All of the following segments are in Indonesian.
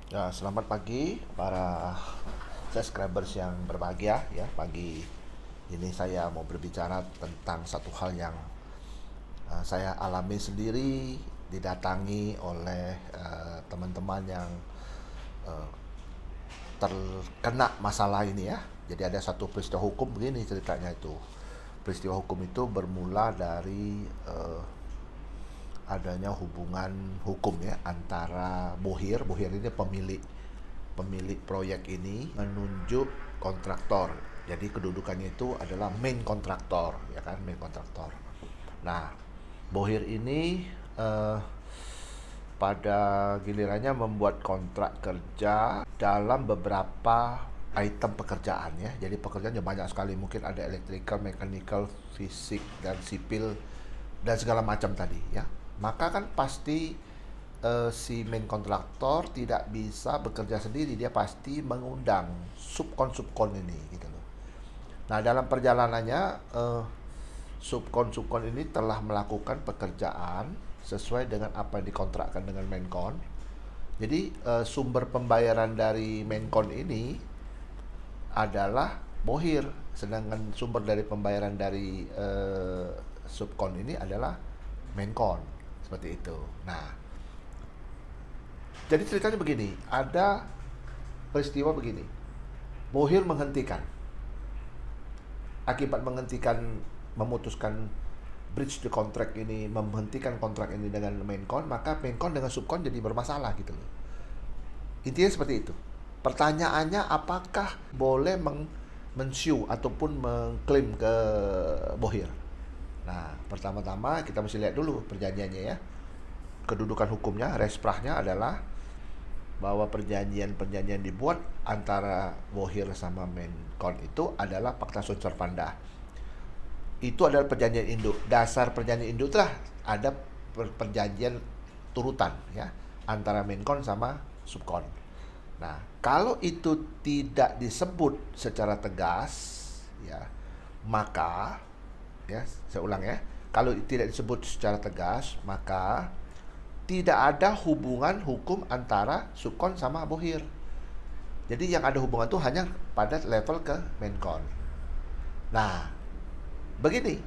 Ya, selamat pagi para subscribers yang berbahagia ya. Pagi ini saya mau berbicara tentang satu hal yang saya alami sendiri, didatangi oleh teman-teman yang eh, terkena masalah ini ya. Jadi ada satu peristiwa hukum begini ceritanya itu. Peristiwa hukum itu bermula dari adanya hubungan hukum ya antara Bohir ini pemilik pemilik proyek ini menunjuk kontraktor. Jadi kedudukannya itu adalah main kontraktor, ya kan, main kontraktor. Nah, Bohir ini eh, pada gilirannya membuat kontrak kerja dalam beberapa item pekerjaan ya. Jadi pekerjaannya banyak sekali, mungkin ada electrical, mechanical, fisik dan sipil dan segala macam tadi ya. Maka kan pasti si main kontraktor tidak bisa bekerja sendiri, dia pasti mengundang subkon ini gitu loh. Nah, dalam perjalanannya subkon ini telah melakukan pekerjaan sesuai dengan apa yang dikontrakkan dengan Menkon. Jadi sumber pembayaran dari Menkon ini adalah Bohir, sedangkan sumber dari pembayaran dari subkon ini adalah Menkon, seperti itu. Nah, jadi ceritanya begini, ada peristiwa begini. Bohir menghentikan, akibat menghentikan, memutuskan bridge the contract ini, menghentikan kontrak ini dengan Menkon, maka Menkon dengan subkon jadi bermasalah gitu loh. Intinya seperti itu. Pertanyaannya apakah boleh mensiu ataupun mengklaim ke Bohir. Nah, pertama-tama kita mesti lihat dulu perjanjiannya ya. Kedudukan hukumnya, resprahnya adalah bahwa perjanjian-perjanjian dibuat antara Bohir sama Menkon itu adalah Pakta Sun Sorvanda. Itu adalah perjanjian induk. Dasar perjanjian induk itulah ada perjanjian turutan ya antara Menkon sama Subkon. Nah, kalau itu tidak disebut secara tegas ya, maka ya, saya ulang ya. Kalau tidak disebut secara tegas, maka tidak ada hubungan hukum antara Subkon sama Bohir. Jadi yang ada hubungan itu hanya pada level ke Menkon. Nah, begini.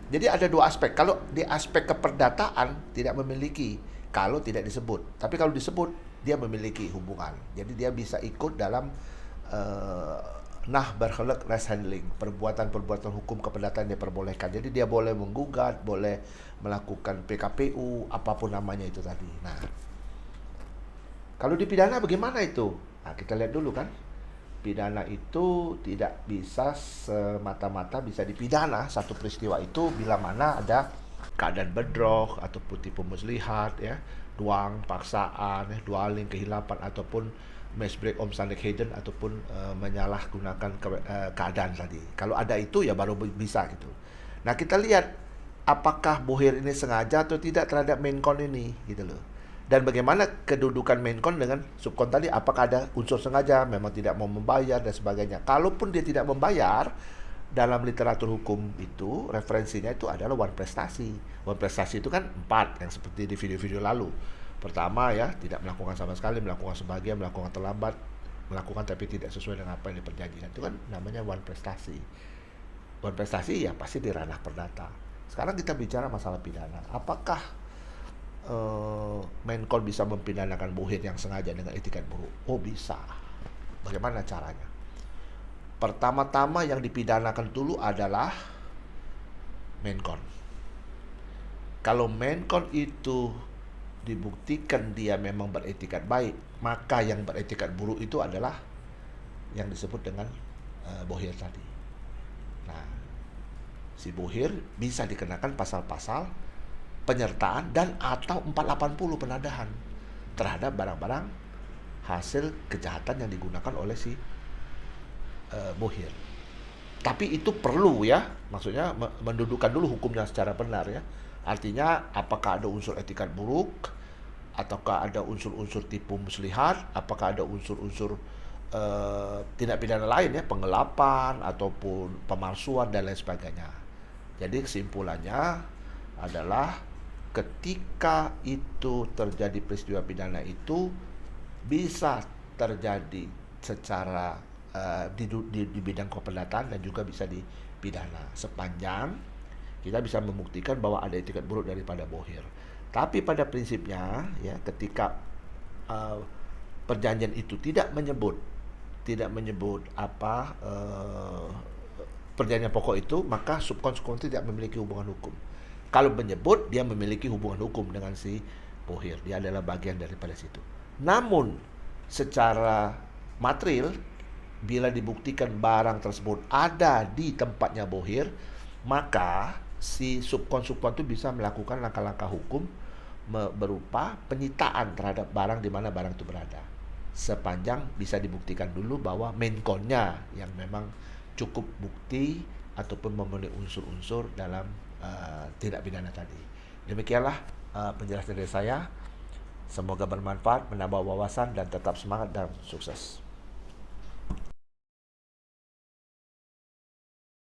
Jadi ada dua aspek. Kalau di aspek keperdataan tidak memiliki kalau tidak disebut. Tapi kalau disebut dia memiliki hubungan. Jadi dia bisa ikut dalam uh, nah berhelek res handling, perbuatan-perbuatan hukum keperdataan diperbolehkan. Jadi dia boleh menggugat, boleh melakukan PKPU, apapun namanya itu tadi. Nah, kalau di pidana bagaimana itu? Nah, kita lihat dulu kan. Pidana itu tidak bisa semata-mata bisa dipidana satu peristiwa itu bila mana ada keadaan bedroh ataupun tipu muslihat ya, duang, paksaan, dwaling, kehilapan ataupun misbreak omsanik hidden ataupun menyalahgunakan keadaan tadi. Kalau ada itu ya baru bisa gitu. Nah, kita lihat apakah Bohir ini sengaja atau tidak terhadap Menkon ini gitu loh. Dan bagaimana kedudukan Menkon dengan subkon tadi, apakah ada unsur sengaja, memang tidak mau membayar dan sebagainya. Kalaupun dia tidak membayar, dalam literatur hukum itu referensinya itu adalah one prestasi. One prestasi itu kan 4 yang seperti di video-video lalu. Pertama ya, tidak melakukan sama sekali, melakukan sebagian, melakukan terlambat, melakukan tapi tidak sesuai dengan apa yang diperjanjikan. Itu kan namanya one prestasi. One prestasi ya pasti di ranah perdata. Sekarang kita bicara masalah pidana. Apakah Menkon bisa mempidanakan Bohir yang sengaja dengan etikat buruk? Oh, bisa. Bagaimana caranya? Pertama-tama yang dipidanakan dulu adalah Menkon. Kalau Menkon itu dibuktikan dia memang beretikat baik, maka yang beretikat buruk itu adalah yang disebut dengan Bohir tadi. Nah, si Bohir bisa dikenakan pasal-pasal penyertaan dan atau 480 penadahan terhadap barang-barang hasil kejahatan yang digunakan oleh si Bohir. Tapi itu perlu ya, maksudnya mendudukan dulu hukumnya secara benar ya. Artinya apakah ada unsur etikat buruk, ataukah ada unsur-unsur tipu muslihat, apakah ada unsur-unsur tindak pidana lain ya, penggelapan ataupun pemalsuan dan lain sebagainya. Jadi kesimpulannya adalah ketika itu terjadi peristiwa pidana itu bisa terjadi secara di bidang keperdatan dan juga bisa di pidana sepanjang kita bisa membuktikan bahwa ada etikat buruk daripada Bohir. Tapi pada prinsipnya ya ketika perjanjian itu tidak menyebut apa perjanjian pokok itu, maka subkon tidak memiliki hubungan hukum. Kalau menyebut, dia memiliki hubungan hukum dengan si Bohir. Dia adalah bagian daripada situ. Namun, secara material, bila dibuktikan barang tersebut ada di tempatnya Bohir, maka si subkon itu bisa melakukan langkah-langkah hukum berupa penyitaan terhadap barang di mana barang itu berada. Sepanjang bisa dibuktikan dulu bahwa mainkonnya yang memang cukup bukti ataupun memenuhi unsur-unsur dalam tindak pidana tadi. Demikianlah penjelasan dari saya. Semoga bermanfaat, menambah wawasan dan tetap semangat dan sukses.